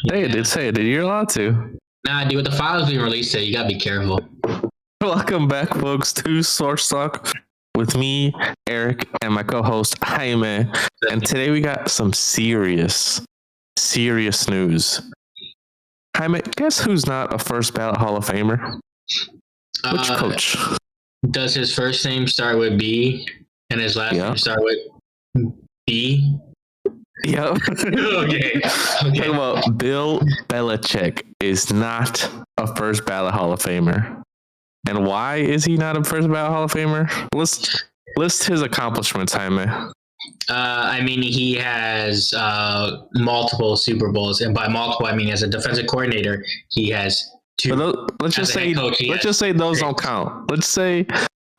Hey, it did say it. You're allowed to. Nah, dude, with the files being released, you gotta be careful. Welcome back, folks, to Source Talk with me, Eric, and my co-host Jaime. And today we got some serious news. Jaime, guess who's not a first ballot Hall of Famer? Which coach? Does his first name start with B and his last name start with B? Yep. Okay. Talking about Bill Belichick is not a first ballot Hall of Famer. And why is he not a first ballot Hall of Famer? List his accomplishments, Jaime. I mean, he has multiple Super Bowls, and by multiple, I mean as a defensive coordinator, he has two. Let's just say those don't count. Let's say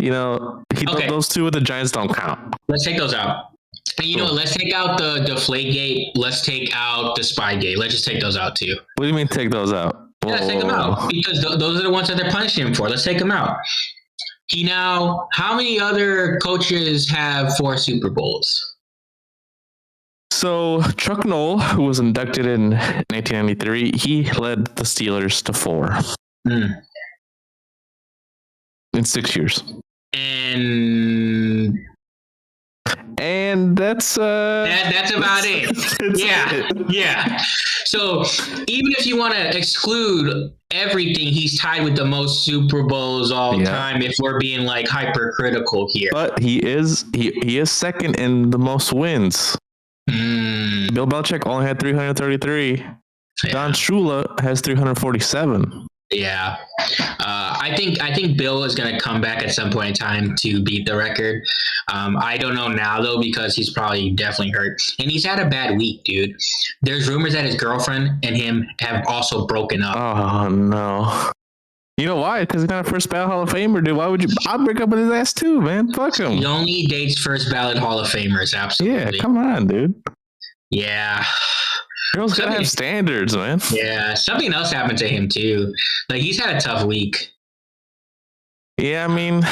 those two with the Giants don't count. Let's take those out. And let's take out the Deflategate. Let's take out the Spygate. Let's just take those out too. What do you mean take those out? Yeah, let's take them out because those are the ones that they're punishing him for. Let's take them out. How many other coaches have 4 Super Bowls? So Chuck Noll, who was inducted in 1993, he led the Steelers to 4 in 6 years. And that's about it. Yeah. So even if you want to exclude everything, he's tied with the most Super Bowls all time. If we're being like hypercritical here, but he is second in the most wins. Bill Belichick only had 333. Yeah. Don Shula has 347. Yeah, I think Bill is going to come back at some point in time to beat the record. I don't know now though because he's probably definitely hurt and he's had a bad week, dude. There's rumors that his girlfriend and him have also broken up. Oh no! You know why? Because he's not a first ballot Hall of Famer, dude. Why would you? I'd break up with his ass too, man. Fuck him. He only dates first ballot Hall of Famers. Absolutely. Yeah, come on, dude. Yeah. Girls gotta have standards, man. Yeah, something else happened to him too. Like he's had a tough week. Yeah, I mean,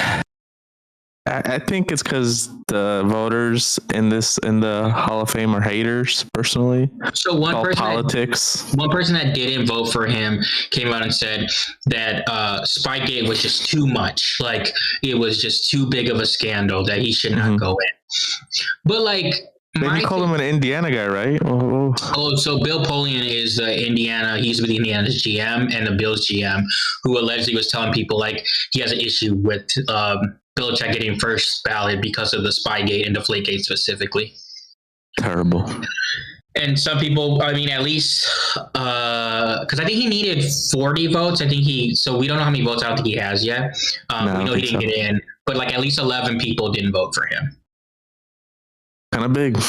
I think it's because the voters in the Hall of Fame are haters. Personally, so one person that didn't vote for him came out and said that Spygate was just too much. Like it was just too big of a scandal that he should not go in. But like. They call him an Indiana guy, right? Oh, so Bill Polian is Indiana. He's with Indiana's GM and the Bills GM, who allegedly was telling people like he has an issue with Belichick getting first ballot because of the Spygate and Deflategate specifically. Terrible. And some people, I mean, at least because I think he needed 40 votes. So we don't know how many votes I don't think he has yet. We know he didn't get in, but like at least 11 people didn't vote for him. Kind of big.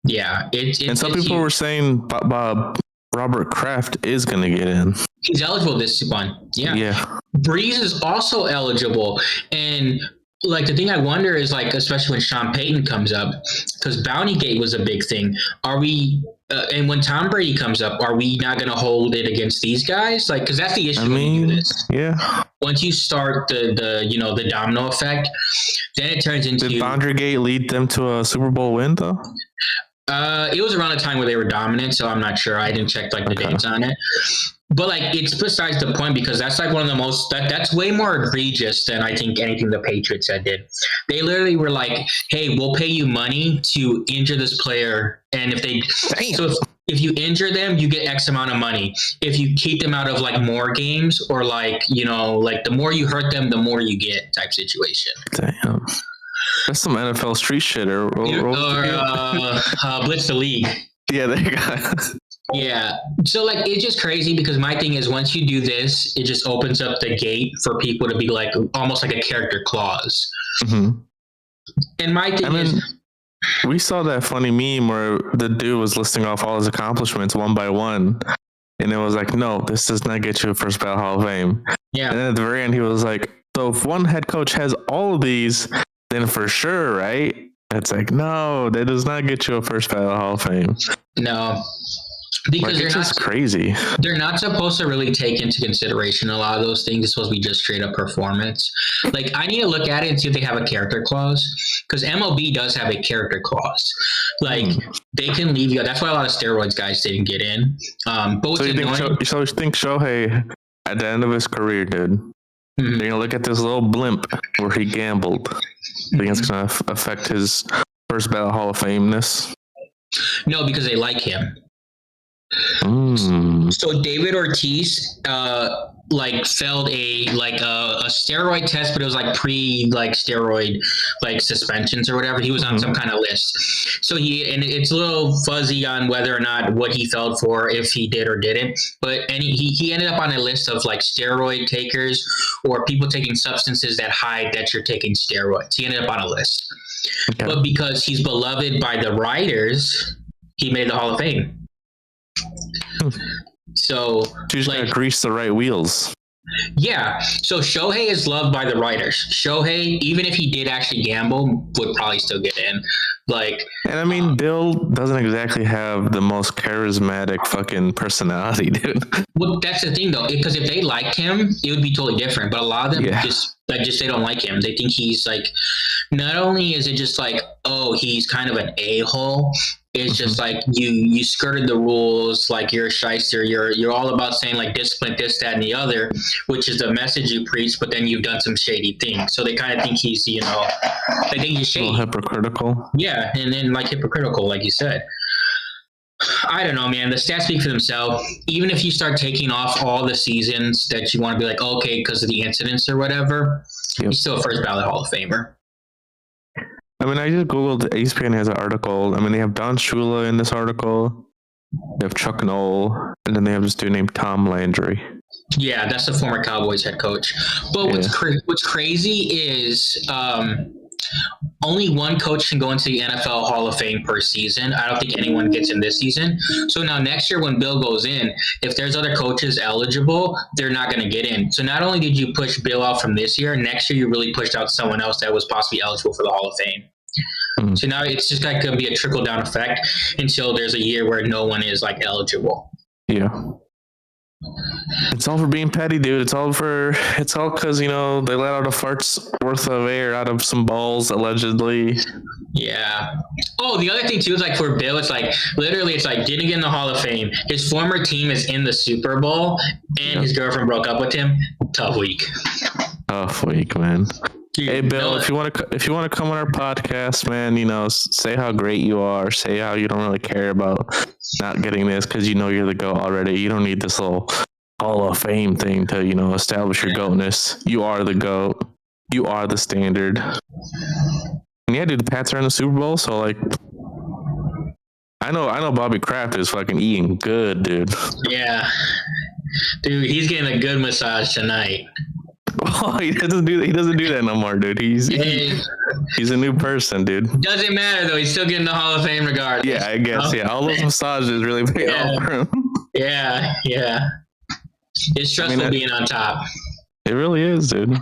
Yeah. And some people were saying Robert Kraft is going to get in. He's eligible this one. Yeah. Breeze is also eligible. And like the thing I wonder is like, especially when Sean Payton comes up, because Bountygate was a big thing. Are we, and when Tom Brady comes up, are we not going to hold it against these guys? Like, because that's the issue when you do this. Yeah. Once you start the domino effect, then it turns into. Did Bountygate lead them to a Super Bowl win though? It was around the time where they were dominant, so I'm not sure. I didn't check the dates on it. But like it's besides the point because that's like one of the most that's way more egregious than I think anything the Patriots did. They literally were like, "Hey, we'll pay you money to injure this player, and if you injure them, you get X amount of money. If you keep them out of like more games or like the more you hurt them, the more you get type situation." Damn. That's some NFL street shit or Blitz the League. Yeah, there you go. Yeah. So like it's just crazy because my thing is once you do this, it just opens up the gate for people to be like almost like a character clause. Mm-hmm. And my thing is we saw that funny meme where the dude was listing off all his accomplishments one by one. And it was like, no, this does not get you a first ballot Hall of Fame. Yeah. And then at the very end, he was like, so if one head coach has all of these, then for sure, right? It's like, no, that does not get you a first ballot Hall of Fame. No. because Like, it's just crazy. They're not supposed to really take into consideration a lot of those things. It's supposed to be just straight up performance. Like, I need to look at it and see if they have a character clause, because MLB does have a character clause. Like, they can leave you. That's why a lot of steroids guys didn't get in. But So you think Shohei, at the end of his career, dude, they're gonna look at this little blimp where he gambled? I think it's gonna affect his first ballot Hall of Fameness. No, because they like him. So David Ortiz failed a steroid test, but it was like steroid suspensions or whatever. He was on some kind of list. So it's a little fuzzy on whether or not what he felt for, if he did or didn't. But he ended up on a list of like steroid takers or people taking substances that hide that you're taking steroids. He ended up on a list. Okay. But because he's beloved by the writers, he made the Hall of Fame. So you just gotta grease the right wheels. Yeah. So Shohei is loved by the writers. Shohei, even if he did actually gamble, would probably still get in. And I mean, Bill doesn't exactly have the most charismatic fucking personality, dude. Well, that's the thing though, because if they liked him, it would be totally different. But a lot of them just they don't like him. They think he's like, not only is it just like, oh, he's kind of an a-hole. It's just like you skirted the rules, like you're a shyster. You're all about saying like discipline, this, that, and the other, which is the message you preach. But then you've done some shady things, so they kind of think he's, they think he's shady, hypocritical. Yeah, and then like hypocritical, like you said. I don't know, man. The stats speak for themselves. Even if you start taking off all the seasons that you want to be like, okay, because of the incidents or whatever, he's still a first ballot Hall of Famer. I mean, I just Googled, ESPN has an article. I mean, they have Don Shula in this article. They have Chuck Noll. And then they have this dude named Tom Landry. Yeah, that's the former Cowboys head coach. But what's crazy is only one coach can go into the NFL Hall of Fame per season. I don't think anyone gets in this season. So now next year when Bill goes in, if there's other coaches eligible, they're not going to get in. So not only did you push Bill out from this year, next year you really pushed out someone else that was possibly eligible for the Hall of Fame. So now it's just like going to be a trickle down effect until there's a year where no one is like eligible. Yeah. It's all for being petty, dude. It's all because, they let out a fart's worth of air out of some balls, allegedly. Yeah. Oh, the other thing, too, is like for Bill, it's like literally it's like didn't get in the Hall of Fame. His former team is in the Super Bowl and his girlfriend broke up with him. Tough week. Tough week, man. Dude, hey, Bill, if you want to come on our podcast, man, say how great you are. Say how you don't really care about not getting this because you're the GOAT already. You don't need this little Hall of Fame thing to, establish your GOATness. You are the GOAT. You are the standard. And yeah, dude, the Pats are in the Super Bowl, so like, I know Bobby Kraft is fucking eating good, dude. Yeah, dude, he's getting a good massage tonight. Oh, he doesn't do that no more, dude. He's a new person, dude. Doesn't matter though. He's still getting the Hall of Fame regardless. Yeah, I guess. Yeah, all those massages really paid off for him. Yeah. It's stressful being on top. It really is, dude.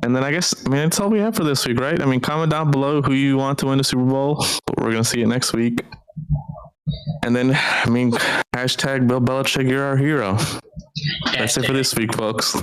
And then I guess, that's all we have for this week, right? Comment down below who you want to win the Super Bowl. We're gonna see it next week. And then, hashtag Bill Belichick, you're our hero. That's it for this week, folks.